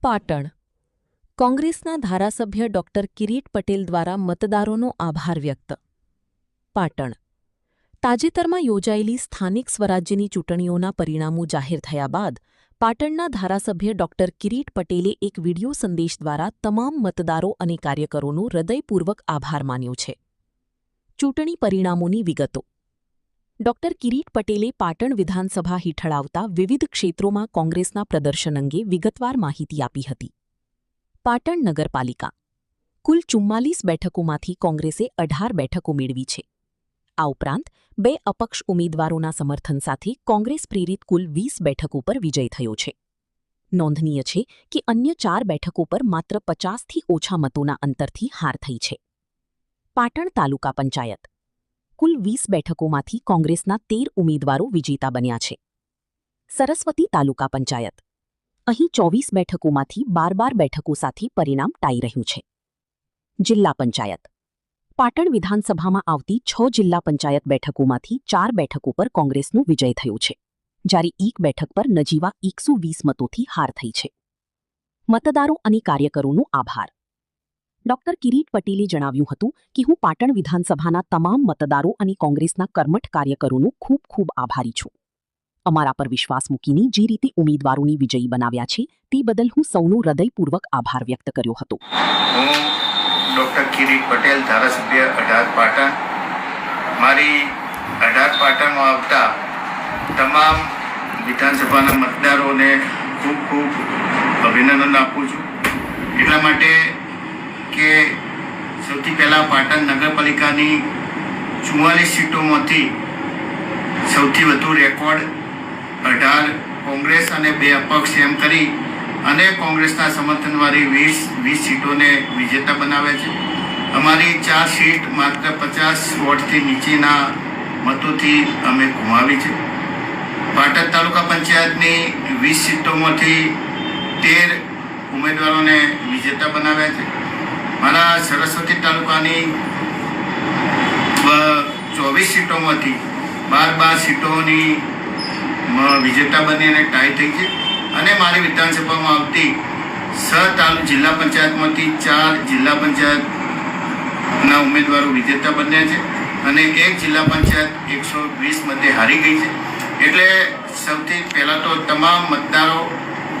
પાટણ કોંગ્રેસના ધારાસભ્ય ડોક્ટર કિરીટ પટેલ દ્વારા મતદારોનો આભાર વ્યક્ત. પાટણ તાજેતરમાં યોજાયેલી સ્થાનિક સ્વરાજ્યની ચૂંટણીઓના પરિણામો જાહેર થયા બાદ પાટણના ધારાસભ્ય ડોક્ટર કિરીટ પટેલે એક વિડિયો સંદેશ દ્વારા તમામ મતદારો અને કાર્યકરોનો હૃદયપૂર્વક આભાર માન્યો છે. ચૂંટણી પરિણામોની વિગતો. ડોક્ટર કિરીટ પટેલે પાટણ વિધાનસભા હેઠળ આવતા વિવિધ ક્ષેત્રોમાં કોંગ્રેસના પ્રદર્શન અંગે વિગતવાર માહિતી આપી હતી. પાટણ નગરપાલિકા કુલ 44 બેઠકોમાંથી કોંગ્રેસે 18 બેઠકો મેળવી છે. આ ઉપરાંત 2 અપક્ષ ઉમેદવારોના સમર્થન સાથે કોંગ્રેસ પ્રેરિત કુલ 20 બેઠકો પર વિજય થયો છે. નોંધનીય છે કે અન્ય 4 બેઠકો પર માત્ર 50થી ઓછા મતોના અંતરથી હાર થઈ છે. પાટણ તાલુકા પંચાયત કુલ 20 બેઠકોમાંથી કોંગ્રેસના 13 ઉમેદવારો વિજેતા બન્યા છે. સરસ્વતી તાલુકા પંચાયત અહીં 24 બેઠકોમાંથી 12 બેઠકો સાથે પરિણામ ટાઈ રહ્યું છે. જિલ્લા પંચાયત પાટણ વિધાનસભામાં આવતી 6 જિલ્લા પંચાયત બેઠકોમાંથી 4 બેઠકો પર કોંગ્રેસનું વિજય થયું છે, જ્યારે 1 બેઠક પર નજીવા 120 મતોથી હાર થઈ છે. મતદારો અને કાર્યકરોનો આભાર. ડોક્ટર કિરીટ પટેલે જણાવ્યું હતું કે હું પાટણ વિધાનસભાના તમામ મતદારો અને કોંગ્રેસના કર્મઠ કાર્યકરોનો ખૂબ ખૂબ આભારી છું. અમારા પર વિશ્વાસ મૂકીને જે રીતે ઉમેદવારોની વિજયી બનાવ્યા છે તે બદલ હું સૌનો હૃદયપૂર્વક આભાર વ્યક્ત કર્યો હતો. હું ડોક્ટર કિરીટ પટેલ, ધારાસભ્ય 18 પાટણ. મારી 18 પાટણમાં આવતા તમામ વિધાનસભાના મતદારોને ખૂબ ખૂબ અભિનંદન આપું છું. એટલા માટે કે સૌથી પહેલાં પાટણ નગરપાલિકાની 44 સીટોમાંથી સૌથી વધુ રેકોર્ડ 18 કોંગ્રેસ અને 2 અપક્ષ એમ કરી અને કોંગ્રેસના સમર્થનવાળી 20 સીટોને વિજેતા બનાવે છે. અમારી 4 સીટ માત્ર 50 વોટથી નીચેના મતોથી અમે ગુમાવી છે. પાટણ તાલુકા પંચાયતની 20 સીટોમાંથી 13 ઉમેદવારોને વિજેતા બનાવ્યા છે. મારા સરસ્વતી તાલુકાની 24 સીટોમાંથી 12 સીટોની વિજેતા બનીને ટાઈ થઈ છે. અને મારી વિધાનસભામાં આવતી 6 જિલ્લા પંચાયતમાંથી 4 જિલ્લા પંચાયતના ઉમેદવારો વિજેતા બન્યા છે અને 1 જિલ્લા પંચાયત 120 મતે હારી ગઈ છે. એટલે સૌથી પહેલાં તો તમામ મતદારો,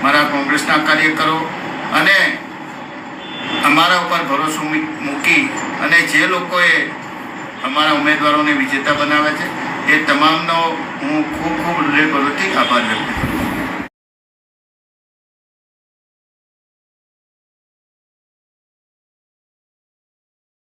મારા કોંગ્રેસના કાર્યકરો અને અમારા ઉપર ભરોસો મૂકી અને જે લોકોએ અમારા ઉમેદવારોને વિજેતા બનાવ્યા છે એ તમામનો હું ખૂબ ખૂબ હૃદયપૂર્વકથી આભાર વ્યક્ત કરું છું.